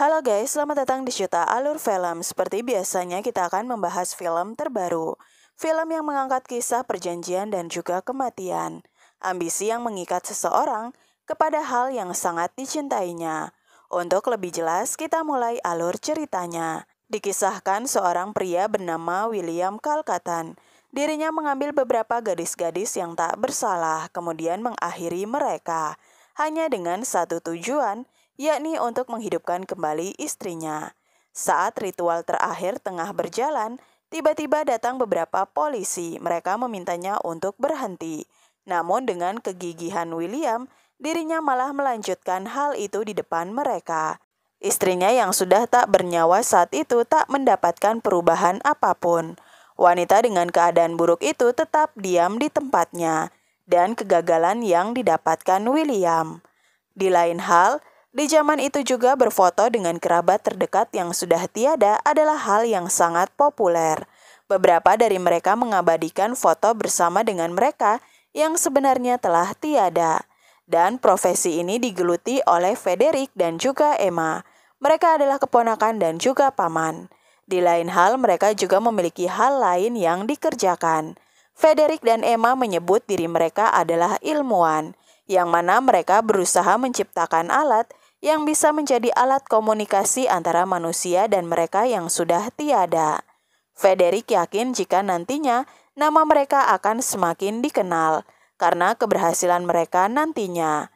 Halo guys, selamat datang di Syuta Alur Film. Seperti biasanya kita akan membahas film terbaru. Film yang mengangkat kisah perjanjian dan juga kematian. Ambisi yang mengikat seseorang kepada hal yang sangat dicintainya. Untuk lebih jelas, kita mulai alur ceritanya. Dikisahkan seorang pria bernama William Calcatan. Dirinya mengambil beberapa gadis-gadis yang tak bersalah, kemudian mengakhiri mereka. Hanya dengan satu tujuan, yakni untuk menghidupkan kembali istrinya. Saat ritual terakhir tengah berjalan, tiba-tiba datang beberapa polisi. Mereka memintanya untuk berhenti. Namun dengan kegigihan William, dirinya malah melanjutkan hal itu di depan mereka. Istrinya yang sudah tak bernyawa saat itu tak mendapatkan perubahan apapun. Wanita dengan keadaan buruk itu tetap diam di tempatnya, dan kegagalan yang didapatkan William. Di lain hal, di zaman itu juga berfoto dengan kerabat terdekat yang sudah tiada adalah hal yang sangat populer. Beberapa dari mereka mengabadikan foto bersama dengan mereka yang sebenarnya telah tiada. Dan profesi ini digeluti oleh Frederick dan juga Emma. Mereka adalah keponakan dan juga paman. Di lain hal, mereka juga memiliki hal lain yang dikerjakan. Frederick dan Emma menyebut diri mereka adalah ilmuwan, yang mana mereka berusaha menciptakan alat yang bisa menjadi alat komunikasi antara manusia dan mereka yang sudah tiada. Frederick yakin jika nantinya nama mereka akan semakin dikenal karena keberhasilan mereka nantinya.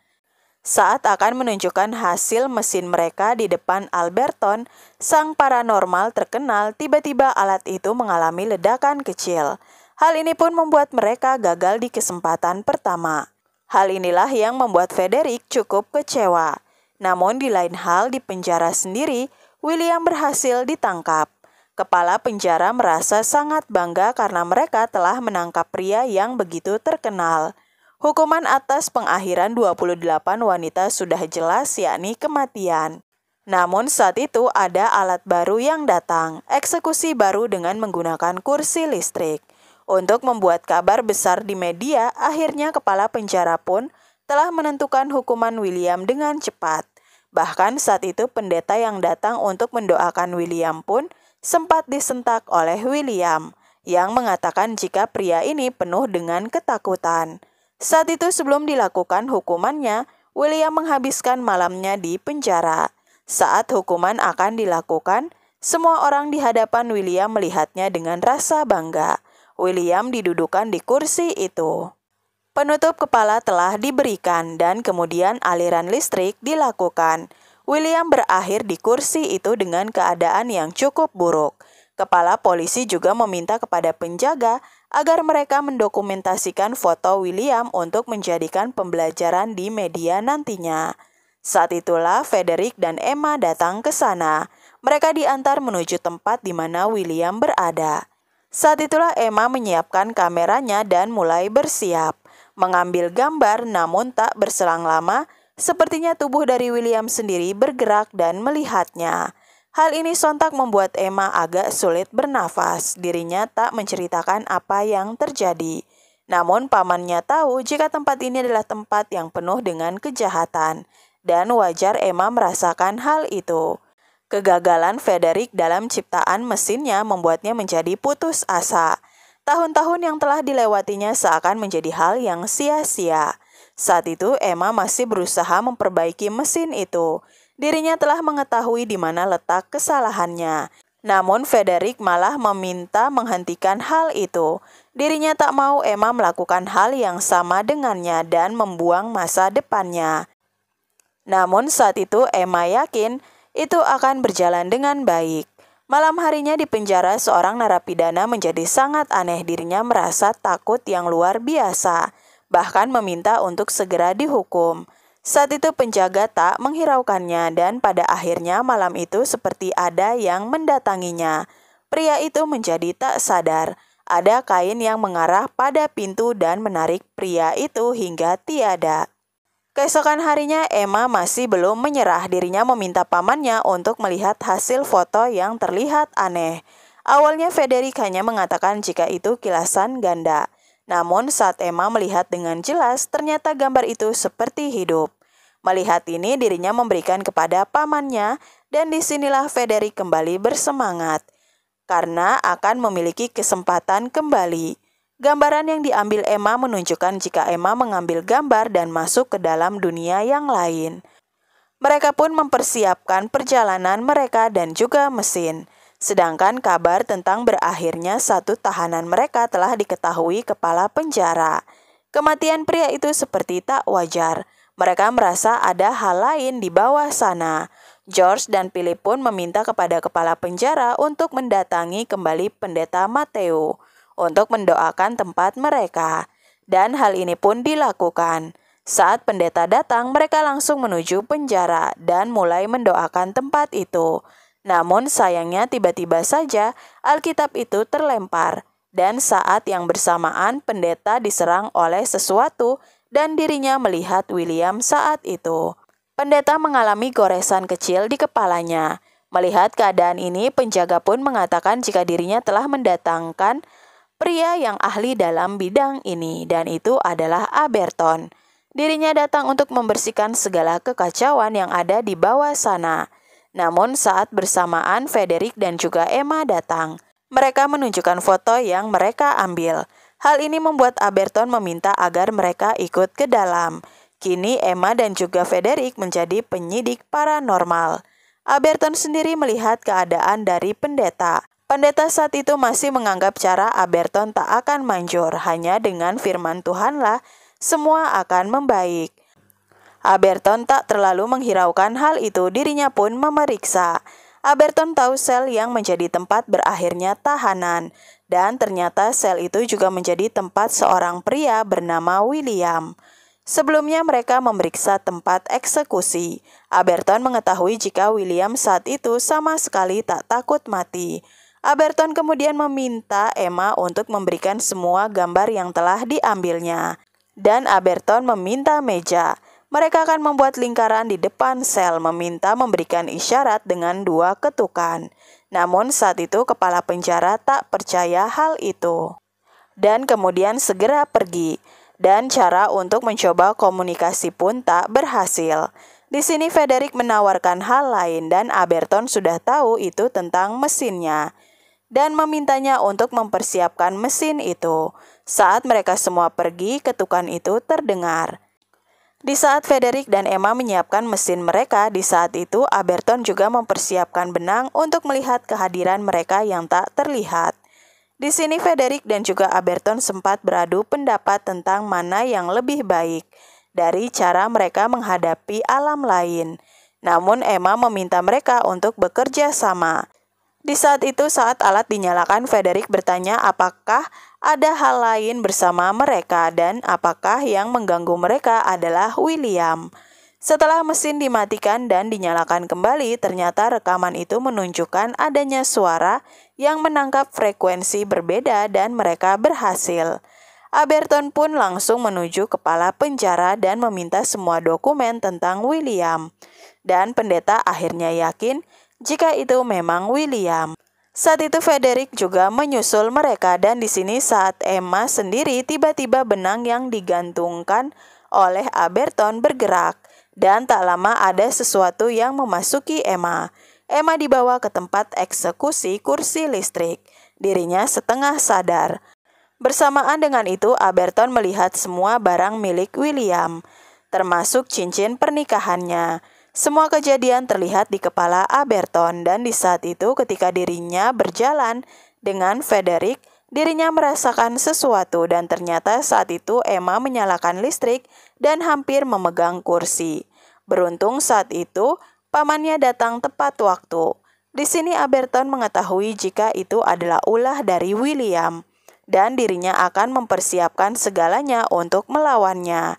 Saat akan menunjukkan hasil mesin mereka di depan Alberton, sang paranormal terkenal, tiba-tiba alat itu mengalami ledakan kecil. Hal ini pun membuat mereka gagal di kesempatan pertama. Hal inilah yang membuat Frederick cukup kecewa. Namun di lain hal, di penjara sendiri, William berhasil ditangkap. Kepala penjara merasa sangat bangga karena mereka telah menangkap pria yang begitu terkenal. Hukuman atas pengakhiran 28 wanita sudah jelas, yakni kematian. Namun saat itu ada alat baru yang datang, eksekusi baru dengan menggunakan kursi listrik. Untuk membuat kabar besar di media, akhirnya kepala penjara pun telah menentukan hukuman William dengan cepat. Bahkan saat itu pendeta yang datang untuk mendoakan William pun sempat disentak oleh William, yang mengatakan jika pria ini penuh dengan ketakutan. Saat itu sebelum dilakukan hukumannya, William menghabiskan malamnya di penjara. Saat hukuman akan dilakukan, semua orang di hadapan William melihatnya dengan rasa bangga. William didudukan di kursi itu. Penutup kepala telah diberikan dan kemudian aliran listrik dilakukan. William berakhir di kursi itu dengan keadaan yang cukup buruk. Kepala polisi juga meminta kepada penjaga agar mereka mendokumentasikan foto William untuk menjadikan pembelajaran di media nantinya. Saat itulah Frederick dan Emma datang ke sana. Mereka diantar menuju tempat di mana William berada. Saat itulah Emma menyiapkan kameranya dan mulai bersiap mengambil gambar, namun tak berselang lama, sepertinya tubuh dari William sendiri bergerak dan melihatnya. Hal ini sontak membuat Emma agak sulit bernafas. Dirinya tak menceritakan apa yang terjadi. Namun pamannya tahu jika tempat ini adalah tempat yang penuh dengan kejahatan. Dan wajar Emma merasakan hal itu. Kegagalan Frederick dalam ciptaan mesinnya membuatnya menjadi putus asa. Tahun-tahun yang telah dilewatinya seakan menjadi hal yang sia-sia. Saat itu Emma masih berusaha memperbaiki mesin itu. Dirinya telah mengetahui di mana letak kesalahannya. Namun Frederick malah meminta menghentikan hal itu. Dirinya tak mau Emma melakukan hal yang sama dengannya dan membuang masa depannya. Namun saat itu Emma yakin itu akan berjalan dengan baik. Malam harinya di penjara, seorang narapidana menjadi sangat aneh. Dirinya merasa takut yang luar biasa, bahkan meminta untuk segera dihukum. Saat itu penjaga tak menghiraukannya dan pada akhirnya malam itu seperti ada yang mendatanginya. Pria itu menjadi tak sadar. Ada kain yang mengarah pada pintu dan menarik pria itu hingga tiada. Keesokan harinya Emma masih belum menyerah. Dirinya meminta pamannya untuk melihat hasil foto yang terlihat aneh. Awalnya Frederick hanya mengatakan jika itu kilasan ganda. Namun saat Emma melihat dengan jelas, ternyata gambar itu seperti hidup. Melihat ini, dirinya memberikan kepada pamannya Dan disinilah Frederick kembali bersemangat, karena akan memiliki kesempatan kembali. Gambaran yang diambil Emma menunjukkan jika Emma mengambil gambar dan masuk ke dalam dunia yang lain. Mereka pun mempersiapkan perjalanan mereka dan juga mesin. Sedangkan kabar tentang berakhirnya satu tahanan mereka telah diketahui kepala penjara. Kematian pria itu seperti tak wajar. Mereka merasa ada hal lain di bawah sana. George dan Philip pun meminta kepada kepala penjara untuk mendatangi kembali pendeta Matteo untuk mendoakan tempat mereka. Dan hal ini pun dilakukan. Saat pendeta datang, mereka langsung menuju penjara dan mulai mendoakan tempat itu. Namun sayangnya tiba-tiba saja Alkitab itu terlempar. Dan saat yang bersamaan pendeta diserang oleh sesuatu dan dirinya melihat William saat itu. Pendeta mengalami goresan kecil di kepalanya. Melihat keadaan ini, penjaga pun mengatakan jika dirinya telah mendatangkan pria yang ahli dalam bidang ini, dan itu adalah Aberton. Dirinya datang untuk membersihkan segala kekacauan yang ada di bawah sana. Namun saat bersamaan Frederick dan juga Emma datang, mereka menunjukkan foto yang mereka ambil. Hal ini membuat Aberton meminta agar mereka ikut ke dalam. Kini Emma dan juga Frederick menjadi penyidik paranormal. Aberton sendiri melihat keadaan dari pendeta. Pendeta saat itu masih menganggap cara Aberton tak akan manjur, hanya dengan firman Tuhanlah semua akan membaik. Aberton tak terlalu menghiraukan hal itu, dirinya pun memeriksa. Aberton tahu sel yang menjadi tempat berakhirnya tahanan, dan ternyata sel itu juga menjadi tempat seorang pria bernama William. Sebelumnya mereka memeriksa tempat eksekusi. Aberton mengetahui jika William saat itu sama sekali tak takut mati. Aberton kemudian meminta Emma untuk memberikan semua gambar yang telah diambilnya. Dan Aberton meminta meja. Mereka akan membuat lingkaran di depan sel, meminta memberikan isyarat dengan 2 ketukan. Namun saat itu kepala penjara tak percaya hal itu. Dan kemudian segera pergi. Dan cara untuk mencoba komunikasi pun tak berhasil. Di sini Frederick menawarkan hal lain dan Aberton sudah tahu itu tentang mesinnya. Dan memintanya untuk mempersiapkan mesin itu. Saat mereka semua pergi, ketukan itu terdengar. Di saat Frederick dan Emma menyiapkan mesin mereka, di saat itu Aberton juga mempersiapkan benang untuk melihat kehadiran mereka yang tak terlihat. Di sini Frederick dan juga Aberton sempat beradu pendapat tentang mana yang lebih baik dari cara mereka menghadapi alam lain. Namun Emma meminta mereka untuk bekerja sama. Di saat itu, saat alat dinyalakan, Frederick bertanya apakah ada hal lain bersama mereka dan apakah yang mengganggu mereka adalah William. Setelah mesin dimatikan dan dinyalakan kembali, ternyata rekaman itu menunjukkan adanya suara yang menangkap frekuensi berbeda dan mereka berhasil. Aberton pun langsung menuju kepala penjara dan meminta semua dokumen tentang William. Dan pendeta akhirnya yakin jika itu memang William. Saat itu Frederick juga menyusul mereka dan di sini saat Emma sendiri tiba-tiba benang yang digantungkan oleh Aberton bergerak dan tak lama ada sesuatu yang memasuki Emma. Emma dibawa ke tempat eksekusi kursi listrik. Dirinya setengah sadar. Bersamaan dengan itu Aberton melihat semua barang milik William, termasuk cincin pernikahannya. Semua kejadian terlihat di kepala Aberton dan di saat itu ketika dirinya berjalan dengan Frederick, dirinya merasakan sesuatu dan ternyata saat itu Emma menyalakan listrik dan hampir memegang kursi. Beruntung saat itu pamannya datang tepat waktu. Di sini Aberton mengetahui jika itu adalah ulah dari William dan dirinya akan mempersiapkan segalanya untuk melawannya.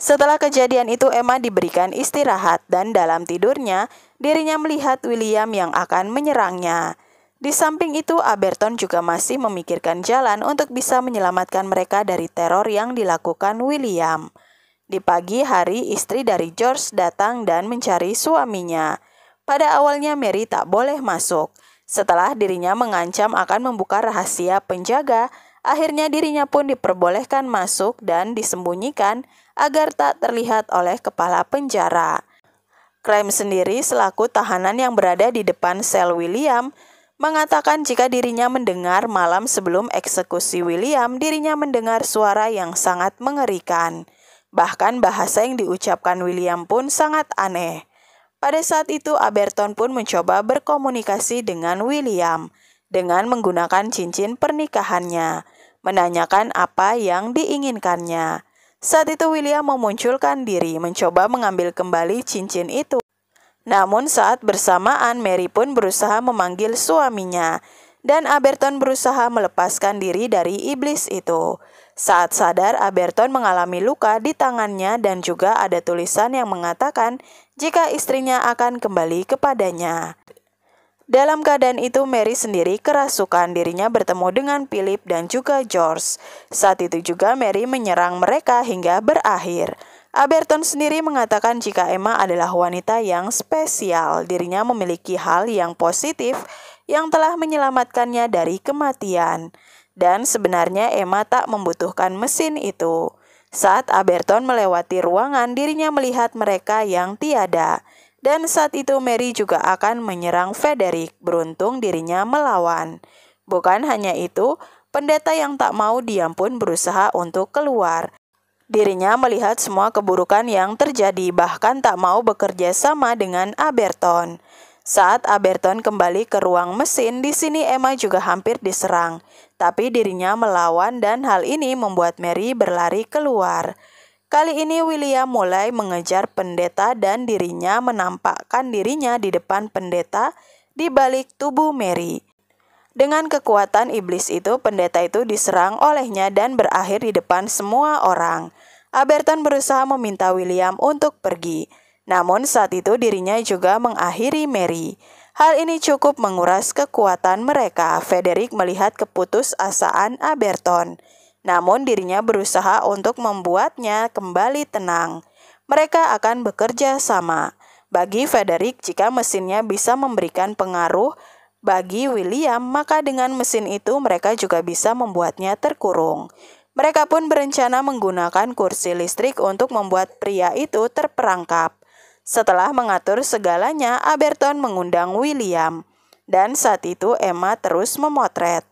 Setelah kejadian itu Emma diberikan istirahat dan dalam tidurnya dirinya melihat William yang akan menyerangnya. Di samping itu Aberton juga masih memikirkan jalan untuk bisa menyelamatkan mereka dari teror yang dilakukan William. Di pagi hari istri dari George datang dan mencari suaminya. Pada awalnya Mary tak boleh masuk. Setelah dirinya mengancam akan membuka rahasia penjaga, akhirnya dirinya pun diperbolehkan masuk dan disembunyikan agar tak terlihat oleh kepala penjara. Crime sendiri selaku tahanan yang berada di depan sel William mengatakan jika dirinya mendengar malam sebelum eksekusi William, dirinya mendengar suara yang sangat mengerikan. Bahkan bahasa yang diucapkan William pun sangat aneh. Pada saat itu Aberton pun mencoba berkomunikasi dengan William dengan menggunakan cincin pernikahannya, menanyakan apa yang diinginkannya. Saat itu William memunculkan diri mencoba mengambil kembali cincin itu. Namun saat bersamaan Mary pun berusaha memanggil suaminya dan Aberton berusaha melepaskan diri dari iblis itu. Saat sadar, Aberton mengalami luka di tangannya dan juga ada tulisan yang mengatakan jika istrinya akan kembali kepadanya. Dalam keadaan itu, Mary sendiri kerasukan, dirinya bertemu dengan Philip dan juga George. Saat itu juga Mary menyerang mereka hingga berakhir. Aberton sendiri mengatakan jika Emma adalah wanita yang spesial, dirinya memiliki hal yang positif yang telah menyelamatkannya dari kematian. Dan sebenarnya Emma tak membutuhkan mesin itu. Saat Aberton melewati ruangan, dirinya melihat mereka yang tiada. Dan saat itu Mary juga akan menyerang Frederick, beruntung dirinya melawan. Bukan hanya itu, pendeta yang tak mau diam pun berusaha untuk keluar. Dirinya melihat semua keburukan yang terjadi, bahkan tak mau bekerja sama dengan Aberton. Saat Aberton kembali ke ruang mesin, di sini Emma juga hampir diserang. Tapi dirinya melawan dan hal ini membuat Mary berlari keluar. Kali ini William mulai mengejar pendeta dan dirinya menampakkan dirinya di depan pendeta di balik tubuh Mary. Dengan kekuatan iblis itu, pendeta itu diserang olehnya dan berakhir di depan semua orang. Aberton berusaha meminta William untuk pergi. Namun saat itu dirinya juga mengakhiri Mary. Hal ini cukup menguras kekuatan mereka. Frederick melihat keputusasaan Aberton. Namun dirinya berusaha untuk membuatnya kembali tenang. Mereka akan bekerja sama. Bagi Frederick, jika mesinnya bisa memberikan pengaruh bagi William, maka dengan mesin itu mereka juga bisa membuatnya terkurung. Mereka pun berencana menggunakan kursi listrik untuk membuat pria itu terperangkap. Setelah mengatur segalanya, Aberton mengundang William. Dan saat itu Emma terus memotret.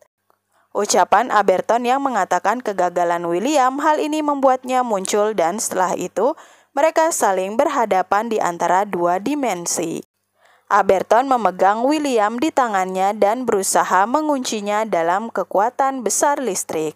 Ucapan Aberton yang mengatakan kegagalan William, hal ini membuatnya muncul dan setelah itu mereka saling berhadapan di antara dua dimensi. Aberton memegang William di tangannya dan berusaha menguncinya dalam kekuatan besar listrik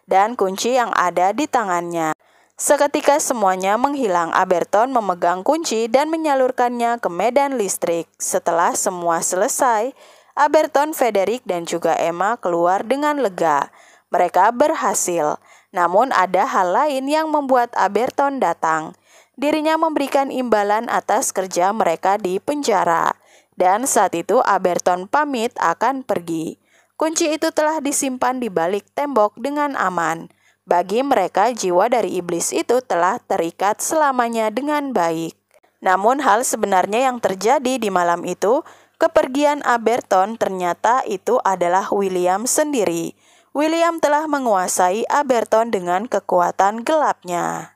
dan kunci yang ada di tangannya. Seketika semuanya menghilang. Aberton memegang kunci dan menyalurkannya ke medan listrik. Setelah semua selesai, Aberton, Frederick, dan juga Emma keluar dengan lega. Mereka berhasil. Namun ada hal lain yang membuat Aberton datang. Dirinya memberikan imbalan atas kerja mereka di penjara. Dan saat itu Aberton pamit akan pergi. Kunci itu telah disimpan di balik tembok dengan aman. Bagi mereka, jiwa dari iblis itu telah terikat selamanya dengan baik. Namun hal sebenarnya yang terjadi di malam itu, kepergian Aberton ternyata itu adalah William sendiri. William telah menguasai Aberton dengan kekuatan gelapnya.